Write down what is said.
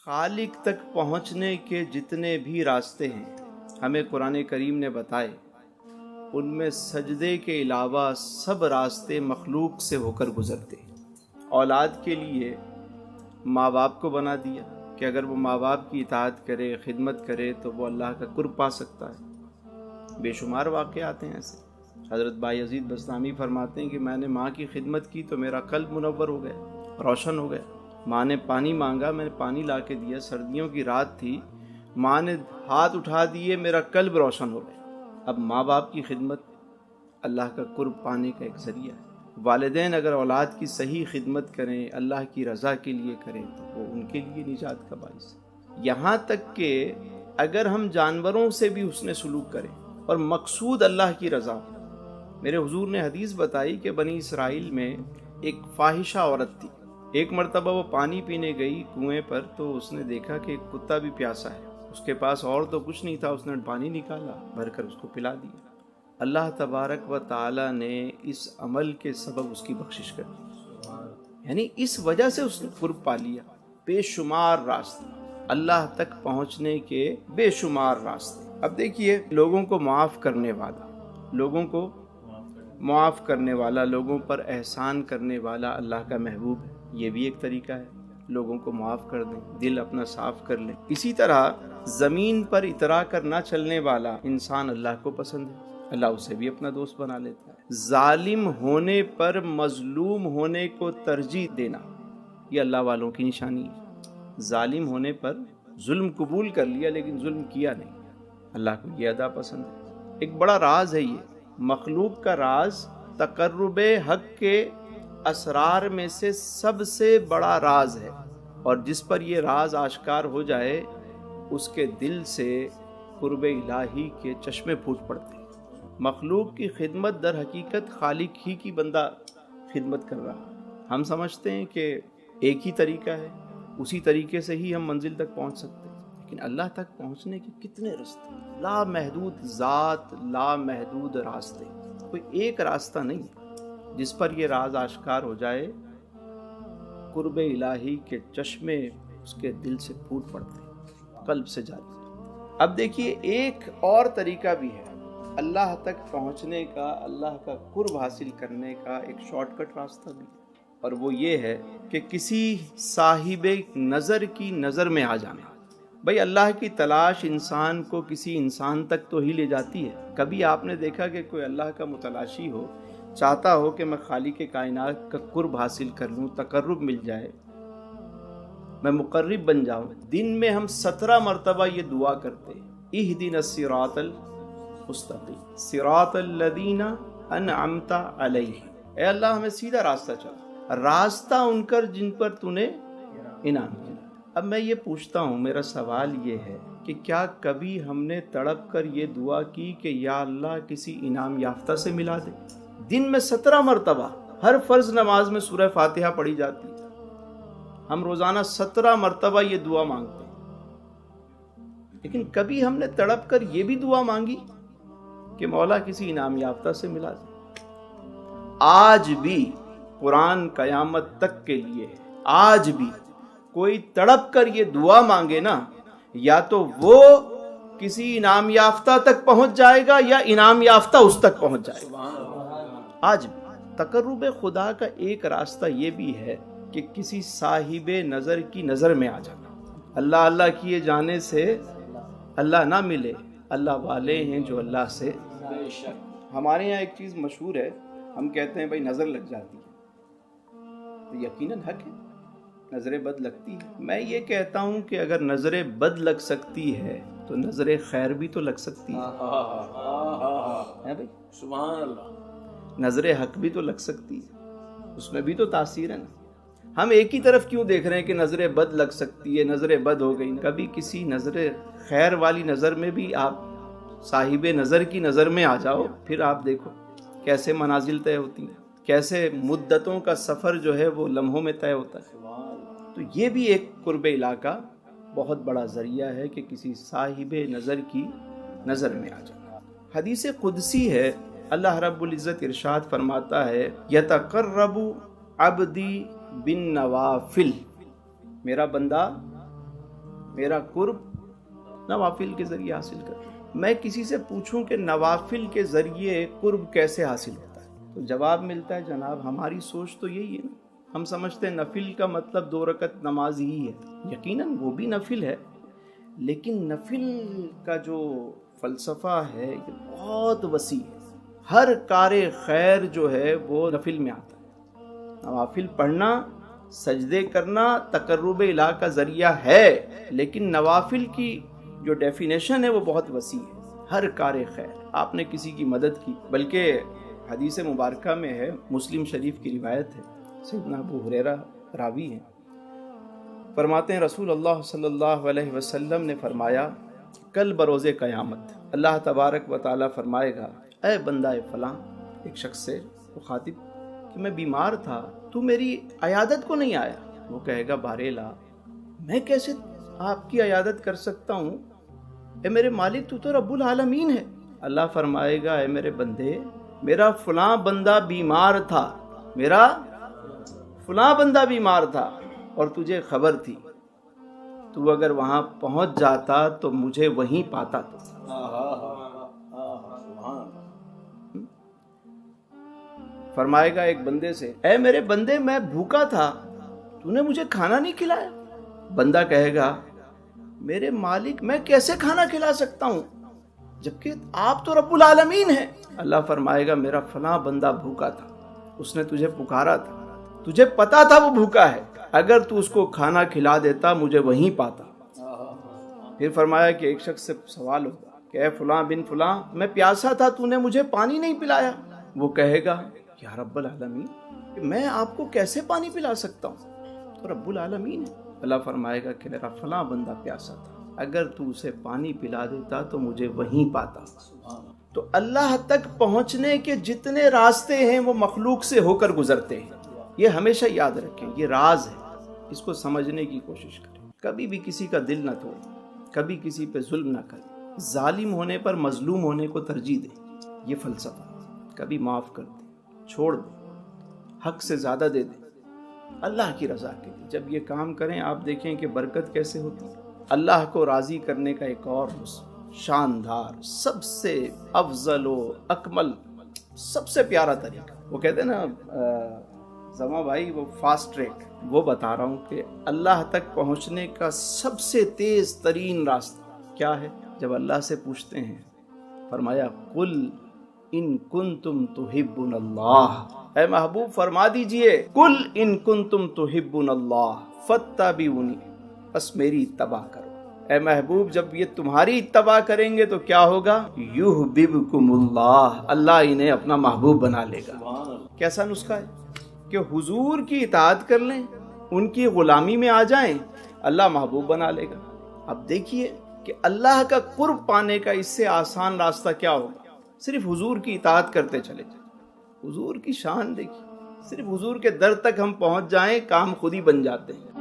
خالق تک پہنچنے کے جتنے بھی راستے ہیں ہمیں قرآن کریم نے بتائے، ان میں سجدے کے علاوہ سب راستے مخلوق سے ہو کر گزرتے ہیں۔ اولاد کے لیے ماں باپ کو بنا دیا کہ اگر وہ ماں باپ کی اطاعت کرے، خدمت کرے تو وہ اللہ کا قرب پا سکتا ہے۔ بے شمار واقعات ہیں ایسے۔ حضرت بایزید بستامی فرماتے ہیں کہ میں نے ماں کی خدمت کی تو میرا قلب منور ہو گیا، روشن ہو گیا۔ ماں نے پانی مانگا، میں نے پانی لا کے دیا، سردیوں کی رات تھی، ماں نے ہاتھ اٹھا دیے، میرا قلب روشن ہو گیا۔ اب ماں باپ کی خدمت اللہ کا قرب پانے کا ایک ذریعہ ہے۔ والدین اگر اولاد کی صحیح خدمت کریں، اللہ کی رضا کے لیے کریں تو وہ ان کے لیے نجات کا باعث ہے۔ یہاں تک کہ اگر ہم جانوروں سے بھی حسن سلوک کریں اور مقصود اللہ کی رضا ہو۔ میرے حضور نے حدیث بتائی کہ بنی اسرائیل میں ایک فاحشہ عورت تھی۔ ایک مرتبہ وہ پانی پینے گئی کنویں پر تو اس نے دیکھا کہ ایک کتا بھی پیاسا ہے، اس کے پاس اور تو کچھ نہیں تھا، اس نے پانی نکالا، بھر کر اس کو پلا دیا۔ اللہ تبارک و تعالی نے اس عمل کے سبب اس کی بخشش کر دی، یعنی اس وجہ سے اس نے قرب پا لیا۔ بے شمار راستے اللہ تک پہنچنے کے، بے شمار راستے۔ اب دیکھیے، لوگوں کو معاف کرنے والا، لوگوں کو معاف کرنے والا، لوگوں پر احسان کرنے والا اللہ کا محبوب ہے۔ یہ بھی ایک طریقہ ہے، لوگوں کو معاف کر دیں، دل اپنا صاف کر لیں۔ اسی طرح زمین پر اترا کر نہ چلنے والا انسان اللہ کو پسند ہے، اللہ اسے بھی اپنا دوست بنا لیتا ہے۔ ظالم ہونے پر مظلوم ہونے کو ترجیح دینا، یہ اللہ والوں کی نشانی ہے۔ ظالم ہونے پر ظلم قبول کر لیا لیکن ظلم کیا نہیں، اللہ کو یہ ادا پسند ہے۔ ایک بڑا راز ہے یہ، مخلوق کا راز، تقرب حق کے اسرار میں سے سب سے بڑا راز ہے، اور جس پر یہ راز آشکار ہو جائے اس کے دل سے قرب الہی کے چشمے پھوٹ پڑتے ہیں۔ مخلوق کی خدمت در حقیقت خالق ہی کی بندہ خدمت کر رہا ہے۔ ہم سمجھتے ہیں کہ ایک ہی طریقہ ہے، اسی طریقے سے ہی ہم منزل تک پہنچ سکتے ہیں، لیکن اللہ تک پہنچنے کے کتنے راستے، لامحدود ذات، لامحدود راستے، کوئی ایک راستہ نہیں جس پر یہ راز آشکار ہو جائے قرب الہی کے چشمے اس کے دل سے پھوٹ پڑتے ہیں، قلب سے جاری۔ اب دیکھیے، ایک اور طریقہ بھی ہے اللہ تک پہنچنے کا، اللہ کا قرب حاصل کرنے کا ایک شارٹ کٹ راستہ بھی، اور وہ یہ ہے کہ کسی صاحب نظر کی نظر میں آ جانا۔ بھئی اللہ کی تلاش انسان کو کسی انسان تک تو ہی لے جاتی ہے۔ کبھی آپ نے دیکھا کہ کوئی اللہ کا متلاشی ہو، چاہتا ہو کہ میں خالق کائنات کا قرب حاصل کر لوں، تقرب مل جائے، میں مقرب بن جاؤں؟ دن میں ہم 17 مرتبہ یہ دعا کرتے ہیں، اہدنا الصراط المستقیم صراط الذین انعمت علیہم، اے اللہ ہمیں سیدھا راستہ چلا، راستہ ان کر جن پر تو نے انعام کیا۔ اب میں یہ پوچھتا ہوں، میرا سوال یہ ہے کہ کیا کبھی ہم نے تڑپ کر یہ دعا کی کہ یا اللہ کسی انعام یافتہ سے ملا دے؟ دن میں 17 مرتبہ ہر فرض نماز میں سورہ فاتحہ پڑھی جاتی ہے، ہم روزانہ 17 مرتبہ یہ دعا مانگتے ہیں، لیکن کبھی ہم نے تڑپ کر یہ بھی دعا مانگی کہ مولا کسی انعام یافتہ سے ملا دے؟ آج بھی قرآن قیامت تک کے لیے ہے، آج بھی کوئی تڑپ کر یہ دعا مانگے نا، یا تو وہ کسی انعام یافتہ تک پہنچ جائے گا یا انعام یافتہ اس تک پہنچ جائے گا۔ آج بھی تقرب خدا کا ایک راستہ یہ بھی ہے کہ کسی صاحب نظر کی نظر میں آ جانا۔ اللہ اللہ کیے جانے سے اللہ نہ ملے، اللہ والے ہیں جو اللہ سے۔ ہمارے یہاں ایک چیز مشہور ہے، ہم کہتے ہیں بھائی نظر لگ جاتی ہے، تو یقیناً حق ہے، نظر بد لگتی ہے۔ میں یہ کہتا ہوں کہ اگر نظر بد لگ سکتی ہے تو نظر خیر بھی تو لگ سکتی ہے بھائی، سبحان اللہ۔ نظر حق بھی تو لگ سکتی ہے، اس میں بھی تو تاثیر ہے نا۔ ہم ایک ہی طرف کیوں دیکھ رہے ہیں کہ نظر بد لگ سکتی ہے، نظر بد ہو گئی؟ کبھی کسی نظر خیر والی نظر میں بھی آپ صاحب نظر کی نظر میں آ جاؤ، پھر آپ دیکھو کیسے منازل طے ہوتی ہیں، کیسے مدتوں کا سفر جو ہے وہ لمحوں میں طے ہوتا ہے۔ تو یہ بھی ایک قرب الہ کا بہت بڑا ذریعہ ہے کہ کسی صاحب نظر کی نظر میں آ جانا۔ حدیث قدسی ہے، اللہ رب العزت ارشاد فرماتا ہے، یتقرب عبدی بالنوافل، میرا بندہ میرا قرب نوافل کے ذریعے حاصل کرتے ہیں۔ میں کسی سے پوچھوں کہ نوافل کے ذریعے قرب کیسے حاصل ہوتا ہے تو جواب ملتا ہے جناب ہماری سوچ تو یہی ہے نا، ہم سمجھتے ہیں نفل کا مطلب 2 رکعت نماز ہی ہے، یقیناً وہ بھی نفل ہے، لیکن نفل کا جو فلسفہ ہے یہ بہت وسیع ہے۔ ہر کار خیر جو ہے وہ نفل میں آتا ہے۔ نوافل پڑھنا، سجدے کرنا تقرب الہ کا ذریعہ ہے، لیکن نوافل کی جو ڈیفینیشن ہے وہ بہت وسیع ہے۔ ہر کار خیر، آپ نے کسی کی مدد کی، بلکہ حدیث مبارکہ میں ہے، مسلم شریف کی روایت ہے، سیدنا ابو ہریرہ راوی ہیں، فرماتے ہیں رسول اللہ صلی اللہ علیہ وسلم نے فرمایا کل بروز قیامت اللہ تبارک و تعالیٰ فرمائے گا اے بندہ فلاں، ایک شخص سے مخاطب کہ میں بیمار تھا، تو میری عیادت کو نہیں آیا۔ وہ کہے گا باریلا، میں کیسے آپ کی عیادت کر سکتا ہوں؟ اے میرے مالک تو رب العالمین ہے۔ اللہ فرمائے گا اے میرے بندے، میرا فلاں بندہ بیمار تھا، میرا فلاں بندہ بیمار تھا اور تجھے خبر تھی، تو اگر وہاں پہنچ جاتا تو مجھے وہیں پاتا۔ فرمائے گا ایک بندے سے اے میرے بندے میں بھوکا تھا، تو نے مجھے کھانا نہیں کھلایا۔ بندہ کہے گا میرے مالک میں کیسے کھانا کھلا سکتا ہوں جبکہ آپ تو رب العالمین ہیں۔ اللہ فرمائے گا میرا فلاں بندہ بھوکا تھا، اس نے تجھے پکارا تھا، تجھے پتا تھا وہ بھوکا ہے، اگر تو اس کو کھانا کھلا دیتا مجھے وہیں پاتا۔ پھر فرمایا کہ ایک شخص سے سوال ہوگا کہ اے فلاں بن فلاں، میں پیاسا تھا، تو نے مجھے پانی نہیں پلایا۔ وہ کہے گا یا رب العالمین، میں آپ کو کیسے پانی پلا سکتا ہوں، تو رب العالمین ہے۔ اللہ فرمائے گا کہ میرا فلاں بندہ پیاسا تھا، اگر تو اسے پانی پلا دیتا تو مجھے وہیں پاتا۔ تو اللہ تک پہنچنے کے جتنے راستے ہیں وہ مخلوق سے ہو کر گزرتے ہیں، یہ ہمیشہ یاد رکھیں، یہ راز ہے، اس کو سمجھنے کی کوشش کریں۔ کبھی بھی کسی کا دل نہ توڑیں، کبھی کسی پہ ظلم نہ کریں، ظالم ہونے پر مظلوم ہونے کو ترجیح دیں، یہ فلسفہ۔ کبھی معاف کر دیں، چھوڑ دیں، حق سے زیادہ دے دیں، اللہ کی رضا کے لیے۔ جب یہ کام کریں آپ دیکھیں کہ برکت کیسے ہوتی ہے۔ اللہ کو راضی کرنے کا ایک اور شاندار، سب سے افضل و اکمل، سب سے پیارا طریقہ، وہ کہتے ہیں نا زما بھائی، وہ فاسٹ ٹریک، وہ بتا رہا ہوں کہ اللہ تک پہنچنے کا سب سے تیز ترین راستہ کیا ہے؟ جب اللہ سے پوچھتے ہیں، فرمایا قل ان کنتم تحبون اللہ، اے محبوب فرما دیجئے قل ان کنتم تحبون اللہ فاتبعونی، بس میری اتباع کرو۔ اے محبوب جب یہ تمہاری اتباع کریں گے تو کیا ہوگا؟ یحببکم اللہ، اللہ انہیں اپنا محبوب بنا لے گا۔ کیسا نسخہ ہے کہ حضور کی اطاعت کر لیں، ان کی غلامی میں آ جائیں، اللہ محبوب بنا لے گا۔ اب دیکھیے کہ اللہ کا قرب پانے کا اس سے آسان راستہ کیا ہوگا؟ صرف حضور کی اطاعت کرتے چلے جائیں۔ حضور کی شان دیکھیے، صرف حضور کے در تک ہم پہنچ جائیں، کام خود ہی بن جاتے ہیں۔